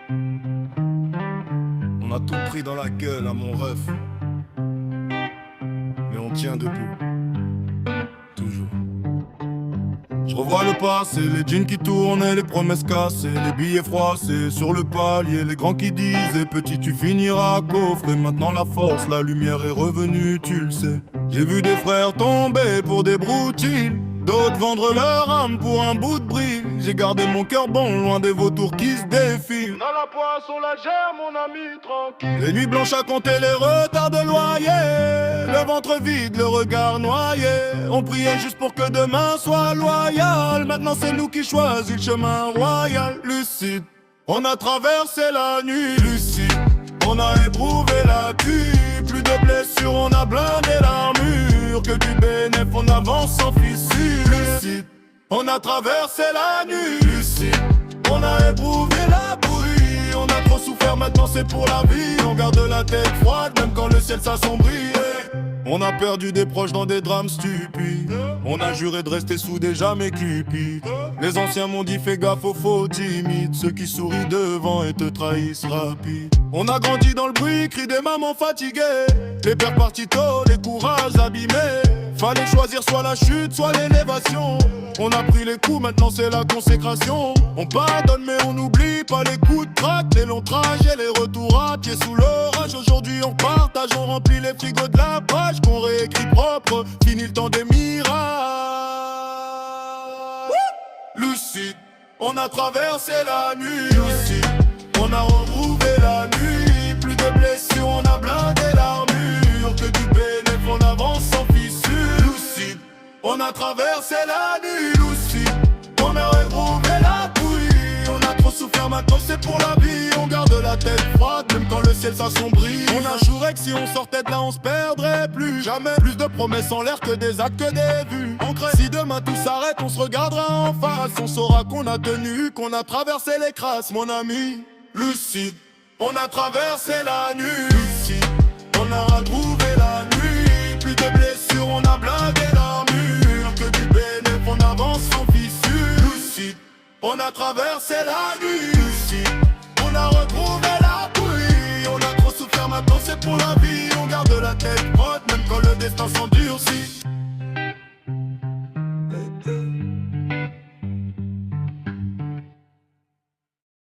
On a tout pris dans la gueule à mon ref, mais on tient debout, toujours. Je revois le passé, les jeans qui tournaient, les promesses cassées, les billets froissés sur le palier, les grands qui disaient petit tu finiras à coffrer. Maintenant la force, la lumière est revenue, tu le sais. J'ai vu des frères tomber pour des broutines, d'autres vendre leur âme pour un bout de brille. J'ai gardé mon cœur bon, loin des vautours qui se défilent. On a la poisson légère, mon ami, tranquille. Les nuits blanches à compter les retards de loyer, le ventre vide, le regard noyé. On priait juste pour que demain soit loyal. Maintenant c'est nous qui choisissons le chemin royal. Lucide, on a traversé la nuit. Lucide, on a éprouvé la pluie. Plus de blessures, on a blindé l'armure. Que du bénéf, on avance sans fissure. Lucide, on a traversé la nuit. Lucide, on a éprouvé la bouillie. On a trop souffert, maintenant c'est pour la vie. On garde la tête froide, même quand le ciel s'assombrit. On a perdu des proches dans des drames stupides. On a juré de rester soudés, jamais cupides. Les anciens m'ont dit fais gaffe aux faux timides, ceux qui sourient devant et te trahissent rapide. On a grandi dans le bruit, cri des mamans fatiguées, les pères partis tôt, les courages abîmés. Fallait choisir soit la chute, soit l'élévation. On a pris les coups, maintenant c'est la consécration. On pardonne mais on n'oublie pas les coups de traque, les longs trajets, les retours à pied sous l'orage. Aujourd'hui on partage, on remplit les frigos de la page qu'on réécrit propre, fini le temps des mirages. Lucide, on a traversé la nuit. Lucide, on a retrouvé la nuit. Plus de blessures, on a blindé l'armure. Que du bénéf, on avance sans fissure. Lucide, on a traversé la nuit. Lucide, on a retrouvé la bouillie. On a trop souffert, maintenant c'est pour la vie. On garde la tête froide, même quand le ciel s'assombrit. On a juré que si on sortait de là, on se perdrait plus. Jamais plus de promesses en l'air que des actes, que des vues. Si demain tout s'arrête, on se regardera en face. On saura qu'on a tenu, qu'on a traversé les crasses, mon ami. Lucide, on a traversé la nuit. Lucide, on a retrouvé la nuit. Plus de blessures, on a blindé l'armure. Que du bénéf, on avance sans fissure. Lucide, on a traversé la nuit. Lucide, on a retrouvé la bouillie. On a trop souffert, maintenant c'est pour la vie. On garde la tête haute, même quand le destin s'endort.